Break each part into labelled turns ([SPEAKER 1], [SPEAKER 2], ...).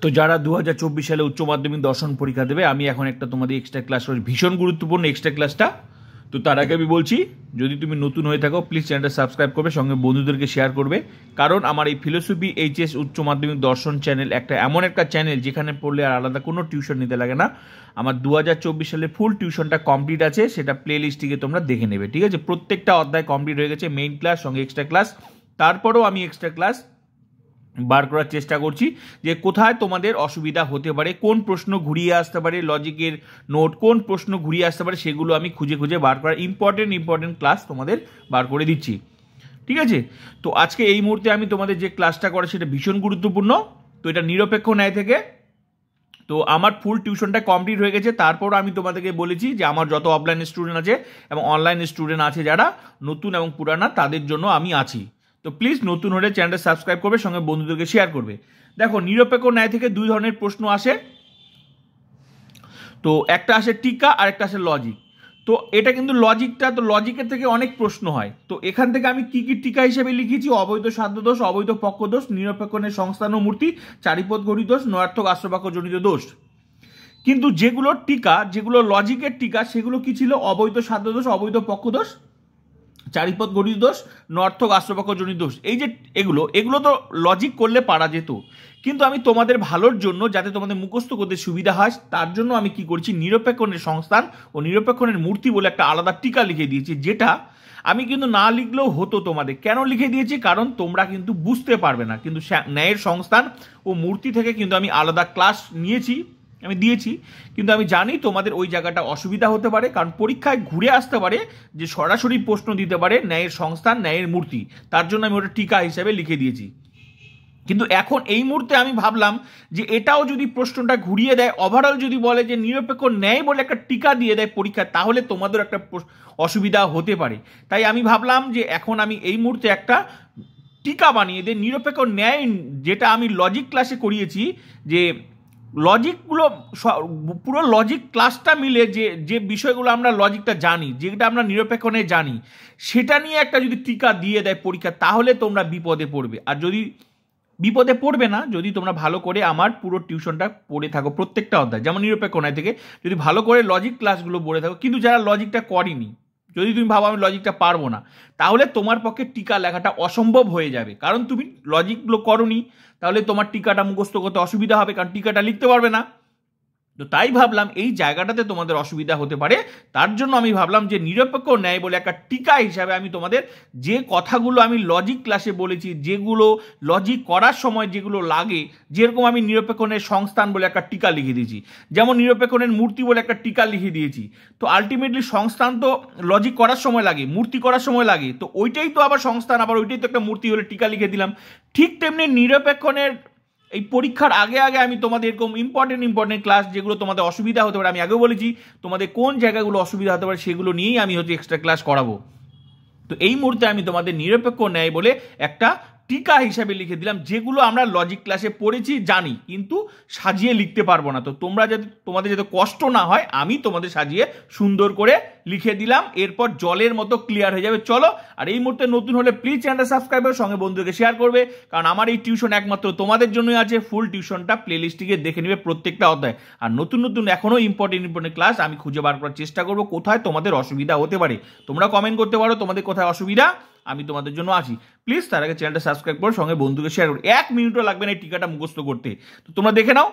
[SPEAKER 1] তো যারা 2024 সালে উচ্চ মাধ্যমিক দর্শন পরীক্ষা দেবে, আমি এখন একটা তোমাদের এক্সট্রা ক্লাস করি, ভীষণ গুরুত্বপূর্ণ এক্সট্রা ক্লাসটা। তো তার আগে আমি বলছি, যদি তুমি নতুন হয়ে থাকো প্লিজ চ্যানেলটা সাবস্ক্রাইব করবে, সঙ্গে বন্ধুদেরকে শেয়ার করবে। কারণ আমার এই ফিলোসফি এইচএস উচ্চ মাধ্যমিক দর্শন চ্যানেল এমন একটা চ্যানেল যেখানে পড়লে আর আলাদা কোনো টিউশন নিতে লাগে না। আমার 2024 সালে ফুল টিউশনটা কমপ্লিট আছে, সেটা প্লে লিস্টটিকে তোমরা দেখে নেবে, ঠিক আছে? প্রত্যেকটা অধ্যায় কমপ্লিট হয়ে গেছে, মেইন ক্লাস সঙ্গে এক্সট্রা ক্লাস। তারপরেও আমি এক্সট্রা ক্লাস বার করার চেষ্টা করছি যে কোথায় তোমাদের অসুবিধা হতে পারে, কোন প্রশ্ন ঘুরিয়ে আসতে পারে, লজিকের নোট কোন প্রশ্ন ঘুরিয়ে আসতে পারে, সেগুলো আমি খুঁজে খুঁজে বার করার ইম্পর্টেন্ট ক্লাস তোমাদের বার করে দিচ্ছি, ঠিক আছে? তো আজকে এই মুহূর্তে আমি তোমাদের যে ক্লাসটা করে সেটা ভীষণ গুরুত্বপূর্ণ। তো এটা নিরপেক্ষ ন্যায় থেকে। তো আমার ফুল টিউশনটা কমপ্লিট হয়ে গেছে, তারপরও আমি তোমাদেরকে বলেছি যে আমার যত অফলাইন স্টুডেন্ট আছে এবং অনলাইন স্টুডেন্ট আছে, যারা নতুন এবং পুরানা, তাদের জন্য আমি আছি। তো প্লিজ নতুন হলে চ্যানেলটা সাবস্ক্রাইব করবে, সঙ্গে বন্ধুদেরকে শেয়ার করবে। দেখো, নিরপেক্ষ ন্যায় থেকে দুই ধরনের প্রশ্ন আসে। তো একটা আসে টিকা আর একটা আসে লজিক। তো এটা কিন্তু লজিকটা, তো লজিকের থেকে অনেক প্রশ্ন হয়। তো এখান থেকে আমি কি কি টিকা হিসেবে লিখেছি: অবৈধ সাধ্য দোষ, অবৈধ পক্ষ দোষ, নিরপেক্ষ ন্যায় সংস্থান ও মূর্তি, চারিপদ ঘড়ি দোষ, নয়ার্থক আশ্রবাক্য জনিত দোষ। কিন্তু যেগুলো টিকা, যেগুলো লজিকের টিকা, সেগুলো কি ছিল? অবৈধ সাধ্য দোষ, অবৈধ পক্ষ দোষ, চারিপদ গণিত দোষ, নর্থক আশ্রবাক্য জনিত দোষ। এই যে এগুলো তো লজিক করলে পারা যেত, কিন্তু আমি তোমাদের ভালোর জন্য, যাতে তোমাদের মুখস্থ করতে সুবিধা হয়, তার জন্য আমি কি করছি, নিরপেক্ষণের সংস্থান ও নিরপেক্ষণের মূর্তি বলে একটা আলাদা টিকা লিখে দিয়েছি, যেটা আমি কিন্তু না লিখলেও হতো তোমাদের। কেন লিখে দিয়েছি? কারণ তোমরা কিন্তু বুঝতে পারবে না, কিন্তু ন্যায়ের সংস্থান ও মূর্তি থেকে কিন্তু আমি আলাদা ক্লাস নিয়েছি, আমি দিয়েছি। কিন্তু আমি জানি তোমাদের ওই জায়গাটা অসুবিধা হতে পারে, কারণ পরীক্ষায় ঘুরে আসতে পারে যে সরাসরি প্রশ্ন দিতে পারে ন্যায়ের সংস্থান, ন্যায়ের মূর্তি। তার জন্য আমি ওটা টিকা হিসাবে লিখে দিয়েছি। কিন্তু এখন এই মুহূর্তে আমি ভাবলাম যে এটাও যদি প্রশ্নটা ঘুরিয়ে দেয়, ওভারঅল যদি বলে যে নিরপেক্ষ ন্যায় বলে একটা টিকা দিয়ে দেয় পরীক্ষা, তাহলে তোমাদের একটা অসুবিধা হতে পারে। তাই আমি ভাবলাম যে এখন আমি এই মুহূর্তে একটা টিকা বানিয়ে দিই নিরপেক্ষ ন্যায়, যেটা আমি লজিক ক্লাসে করিয়েছি, যে লজিকগুলো পুরো লজিক ক্লাসটা মিলে যে বিষয়গুলো আমরা লজিকটা জানি, যেটা আমরা নিরপেক্ষ ন্যায় জানি, সেটা নিয়ে একটা যদি টিকা দিয়ে দেয় পরীক্ষা, তাহলে তোমরা বিপদে পড়বে। আর যদি বিপদে পড়বে না, যদি তোমরা ভালো করে আমার পুরো টিউশনটা পড়ে থাকো, প্রত্যেকটা অধ্যায়, যেমন নিরপেক্ষ ন্যায় থেকে যদি ভালো করে লজিক ক্লাসগুলো পড়ে থাকো। কিন্তু যারা লজিকটা করেনি, যদি তুমি ভাবো আমি লজিকটা পারবো না, তাহলে তোমার পক্ষে টিকা লেখাটা অসম্ভব হয়ে যাবে, কারণ তুমি লজিকগুলো করোনি। তাহলে তোমার টিকাটা মুখস্থ করতে অসুবিধা হবে, কারণ টিকাটা লিখতে পারবে না। তো তাই ভাবলাম এই জায়গাটাতে তোমাদের অসুবিধা হতে পারে, তার জন্য আমি ভাবলাম যে নিরপেক্ষ ন্যায় বলে একটা টিকা হিসাবে আমি তোমাদের যে কথাগুলো আমি লজিক ক্লাসে বলেছি, যেগুলো লজিক করার সময় যেগুলো লাগে, যেরকম আমি নিরপেক্ষ ন্যায় সংস্থান বলে একটা টিকা লিখে দিয়েছি, যেমন নিরপেক্ষ ন্যায় মূর্তি বলে একটা টিকা লিখে দিয়েছি। তো আলটিমেটলি সংস্থান তো লজিক করার সময় লাগে, মূর্তি করার সময় লাগে, তো ওইটাই তো আবার সংস্থান, আবার ওইটাই তো একটা মূর্তি হলে টিকা লিখে দিলাম। ঠিক তেমনি নিরপেক্ষণের এই পরীক্ষার আগে আগে আমি তোমাদের এরকম ইম্পর্টেন্ট ক্লাস, যেগুলো তোমাদের অসুবিধা হতে পারে, আমি আগেও বলেছি তোমাদের কোন জায়গাগুলো অসুবিধা হতে পারে, সেগুলো নিয়েই আমি এক্সট্রা ক্লাস করাবো। তো এই মুহূর্তে আমি তোমাদের নিরপেক্ষ ন্যায় বলে একটা টিকা হিসাবে লিখে দিলাম, যেগুলো আমরা লজিক ক্লাসে পড়েছি, জানি, কিন্তু সাজিয়ে লিখতে পারবো না। তো তোমাদের যাতে কষ্ট না হয়, আমি তোমাদের সাজিয়ে সুন্দর করে লিখে দিলাম, এরপর জলের মতো ক্লিয়ার হয়ে যাবে। চলো, আর এই মুহূর্তে নতুন হলে প্লিজ চ্যানেলটা সাবস্ক্রাইব করে সঙ্গে বন্ধুদেরকে শেয়ার করবে, কারণ আমার এই টিউশন একমাত্র তোমাদের জন্যই আছে। ফুল টিউশনটা প্লে লিস্টটিকে দেখে নেবে প্রত্যেকটা অধ্যায়। আর নতুন এখনো ইম্পর্টেন্ট ক্লাস আমি খুঁজে বার করার চেষ্টা করবো, কোথায় তোমাদের অসুবিধা হতে পারে। তোমরা কমেন্ট করতে পারো তোমাদের কোথায় অসুবিধা, আমি তোমাদের জন্য আছি। প্লিজ তার আগে চ্যানেলটা সাবস্ক্রাইব করো, সঙ্গে বন্ধুকে শেয়ার করো। 1 মিনিটও লাগবে না এই টিকাটা মুখস্থ করতে। তো তোমরা দেখে নাও,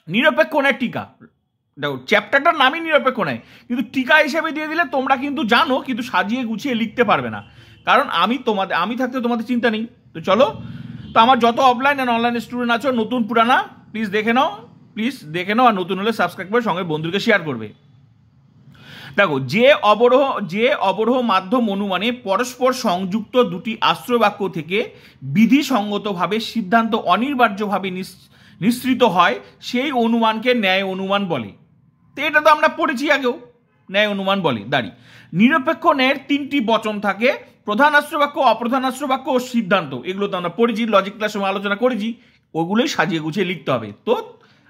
[SPEAKER 1] নিরপেক্ষ ন্যায় টিকা। দেখো, চ্যাপ্টারটার নামই নিরপেক্ষ ন্যায়, কিন্তু টিকা হিসেবে দিয়ে দিলে তোমরা কিন্তু জানো, কিন্তু সাজিয়ে গুছিয়ে লিখতে পারবে না, কারণ আমি থাকতে তোমাদের চিন্তা নেই। তো চলো, তো আমার যত অফলাইন অ্যান্ড অনলাইন স্টুডেন্ট আছো, নতুন পুরানা, প্লিজ দেখে নাও, আর নতুন হলে সাবস্ক্রাইব করে সঙ্গে বন্ধুকে শেয়ার করবে। দেখো, যে অবরোহ মাধ্যম অনুমানে পরস্পর সংযুক্ত দুটি আশ্রয়বাক্য থেকে বিধিসঙ্গতভাবে সিদ্ধান্ত অনিবার্যভাবে নিঃসৃত হয়, সেই অনুমানকে ন্যায় অনুমান বলে। তো এটা তো আমরা পড়েছি আগেও, ন্যায় অনুমান বলে। দাঁড়িয়ে নিরপেক্ষ ন্যায়ের 3টি বচন থাকে: প্রধান আশ্রয়বাক্য, অপ্রধান আশ্রয়বাক্য ও সিদ্ধান্ত। এগুলো তো আমরা পড়েছি, লজিক ক্লাসে আলোচনা করেছি, ওগুলোই সাজিয়ে গুছিয়ে লিখতে হবে। তো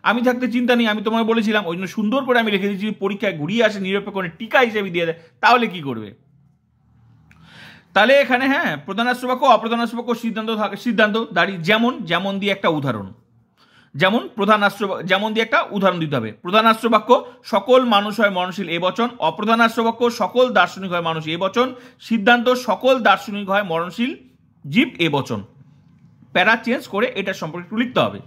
[SPEAKER 1] আমি থাকতে চিন্তা নেই, আমি তোমায় বলেছিলাম, ওই জন্য সুন্দর করে আমি লিখে দিয়েছি। পরীক্ষায় ঘুরিয়ে আসে নিরপেক্ষ টিকা হিসেবে দিয়ে দেয়, তাহলে কি করবে? তাহলে এখানে প্রধান আশ্রয়বাক্য, অপ্রধান আশ্রয়বাক্য, সিদ্ধান্ত থাকে। সিদ্ধান্ত দাঁড়িয়ে যেমন দিয়ে একটা উদাহরণ, যেমন প্রধান আশ্র, যেমন দিয়ে একটা উদাহরণ দিতে হবে। প্রধান আশ্র বাক্য সকল মানুষ হয় মরণশীল এ বচন, অপ্রধান আশ্র বাক্য সকল দার্শনিক হয় মানুষ এ বচন, সিদ্ধান্ত সকল দার্শনিক হয় মরণশীল জীব এ বচন। প্যারা চেঞ্জ করে এটা সম্পর্কে একটু লিখতে হবে।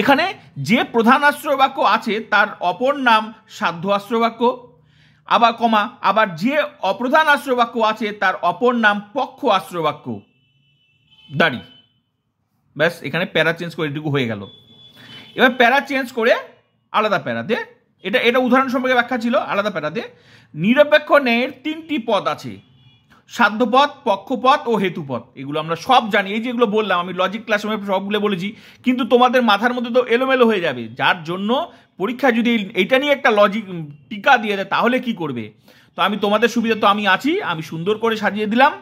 [SPEAKER 1] এখানে যে প্রধান আশ্রয় বাক্য আছে তার অপর নাম সাধ্য আশ্রয় বাক্য, আবার কমা, আবার যে অপ্রধান আশ্রয় বাক্য আছে তার অপর নাম পক্ষ আশ্রয় বাক্য। দাঁড়ি, ব্যাস এখানে প্যারা চেঞ্জ করে এটুকু হয়ে গেল। এবার প্যারা চেঞ্জ করে আলাদা প্যারাতে, এটা উদাহরণ সম্পর্কে ব্যাখ্যা ছিল। আলাদা প্যারাতে নিরপেক্ষ ন্যায়ের 3টি পদ আছে, সাধ্যপদ, পক্ষপদ ও হেতুপদ। এগুলো আমরা সব জানি, এই যেগুলো বললাম আমি লজিক ক্লাস সবগুলো বলেছি, কিন্তু তোমাদের মাথার মধ্যে তো এলোমেলো হয়ে যাবে। যার জন্য পরীক্ষা যদি এইটা নিয়ে একটা লজিক টিকা দিয়ে দেয় তাহলে কি করবে? তো আমি তোমাদের সুবিধা তো আমি আছি, আমি সুন্দর করে সাজিয়ে দিলাম,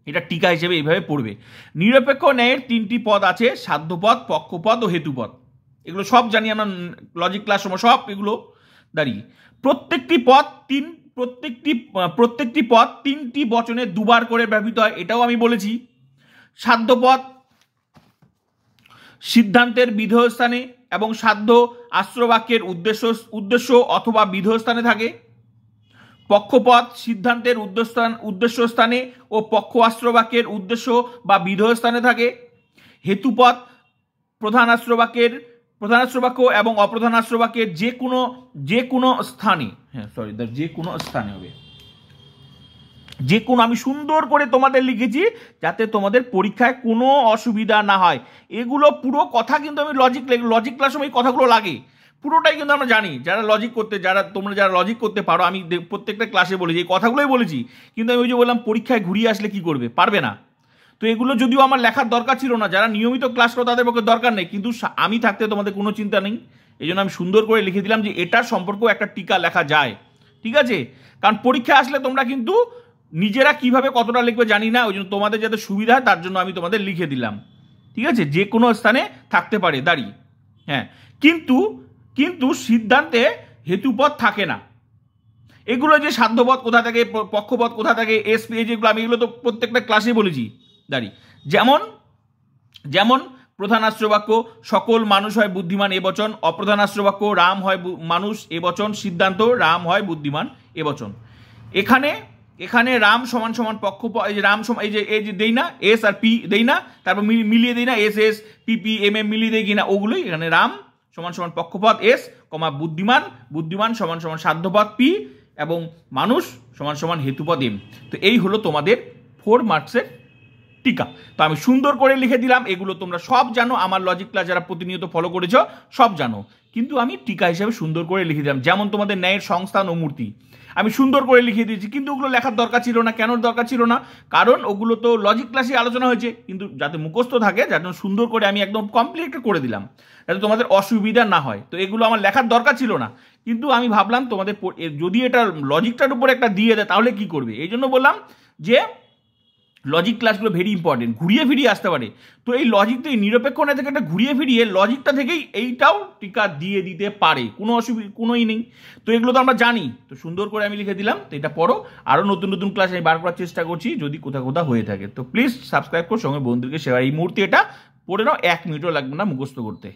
[SPEAKER 1] এটা টিকা হিসেবে এইভাবে পড়বে। নিরপেক্ষ ন্যায়ের 3টি পদ আছে, সাধ্যপদ, পক্ষপদ ও হেতুপদ। এগুলো সব জানি আমরা লজিক ক্লাস সময়, সব এগুলো দাঁড়িয়ে। প্রত্যেকটি পদ 3টি বচনে দুবার করে ব্যবহৃত হয়, এটাও আমি বলেছি। সাধ্যপদ সিদ্ধান্তের বিধেয় স্থানে এবং সাধ্য আশ্রবাক্যের উদ্দেশ্য অথবা বিধেয় স্থানে থাকে। পক্ষপদ সিদ্ধান্তের উদ্দেশ্য স্থানে ও পক্ষ আশ্রবাক্যের উদ্দেশ্য বা বিধেয় স্থানে থাকে। হেতুপদ প্রধান আশ্রবাক্য এবং অপ্রধান আশ্রবাক্যের যে কোনো স্থানে, যে কোনো স্থানে হবে। যে কোনো, আমি সুন্দর করে তোমাদের লিখেছি যাতে তোমাদের পরীক্ষায় কোনো অসুবিধা না হয়। এগুলো পুরো কথা কিন্তু আমি লজিক ক্লাস সময় এই কথাগুলো লাগে, পুরোটাই কিন্তু আমরা জানি। তোমরা যারা লজিক করতে পারো, আমি প্রত্যেকটা ক্লাসে বলেছি, এই কথাগুলোই বলেছি, কিন্তু আমি ওই যে বললাম পরীক্ষায় ঘুরিয়ে আসলে কি করবে, পারবে না। তো এগুলো যদিও আমার লেখার দরকার ছিল না, যারা নিয়মিত ক্লাস করো তাদের পক্ষে দরকার নেই, কিন্তু আমি থাকতে তোমাদের কোনো চিন্তা নেই। এই জন্য আমি সুন্দর করে লিখে দিলাম যে এটার সম্পর্কেও একটা টিকা লেখা যায়, ঠিক আছে? কারণ পরীক্ষা আসলে তোমরা কিন্তু নিজেরা কিভাবে কতটা লিখবে জানি না, ওই জন্য তোমাদের যাতে সুবিধা হয় তার জন্য আমি তোমাদের লিখে দিলাম, ঠিক আছে? যে কোনো স্থানে থাকতে পারে দাঁড়িয়ে, হ্যাঁ। কিন্তু সিদ্ধান্তে হেতুপদ থাকে না। এগুলো যে সাধ্যপদ কোথা থাকে, পক্ষপদ কোথা থাকে, এসপি, যেগুলো আমি এগুলো তো প্রত্যেকটা ক্লাসে বলেছি দাঁড়ি। যেমন প্রধান আশ্রবাক্য সকল মানুষ হয় বুদ্ধিমান এ বচন, অপ্রধান আশ্রবাক্য রাম হয় মানুষ এ বচন, সিদ্ধান্ত রাম হয় বুদ্ধিমান এ বচন। এখানে রাম সমান সমান পক্ষপদ, এই যে রাম সমান, এই যে দেই না এস আর পি দেই না, তারপর মিলিয়ে দেই না এস পি এম মিলিয়ে দেই কিনা, ওগুলোই এখানে রাম সমান সমান পক্ষপদ এস, কমা বুদ্ধিমান সমান সমান সাধ্যপদ পি, এবং মানুষ সমান সমান হেতুপদ এম। তো এই হলো তোমাদের 4 মার্কসের টিকা। তো আমি সুন্দর করে লিখে দিলাম, এগুলো তোমরা সব জানো, আমার লজিক ক্লাস যারা প্রতিনিয়ত ফলো করেছো সব জানো, কিন্তু আমি টিকা হিসেবে সুন্দর করে লিখে দিলাম। যেমন তোমাদের ন্যায়ের সংস্থান ও মূর্তি আমি সুন্দর করে লিখে দিয়েছি, কিন্তু ওগুলো লেখার দরকার ছিল না। কেন দরকার ছিল না? কারণ ওগুলো তো লজিক ক্লাসে আলোচনা হয়েছে, কিন্তু যাতে মুখস্থ থাকে যার জন্য সুন্দর করে আমি একদম কমপ্লিট করে দিলাম, যাতে তোমাদের অসুবিধা না হয়। তো এগুলো আমার লেখার দরকার ছিল না, কিন্তু আমি ভাবলাম তোমাদের যদি এটা লজিকটার উপর একটা দিয়ে দেয় তাহলে কি করবে, এই জন্য বললাম যে লজিক ক্লাসগুলো ভেরি ইম্পর্টেন্ট, ঘুরিয়ে ফিরিয়ে আসতে পারে। তো এই লজিক থেকে নিরপেক্ষ না থেকে একটা ঘুরিয়ে ফিরিয়ে লজিকটা থেকেই এইটাও টিকা দিয়ে দিতে পারে, কোনো কোনোই নেই। তো এগুলো তো আমরা জানি, তো সুন্দর করে আমি লিখে দিলাম। তো এটা পড়ো, আরও নতুন ক্লাস আমি বার করার চেষ্টা করছি যদি কোথাও হয়ে থাকে। তো প্লিজ সাবস্ক্রাইব করো, সঙ্গে বন্ধুদেরকে শেয়ার। এই মুহূর্তে এটা পড়ে নাও, 1 মিনিটও লাগবে না মুখস্থ করতে।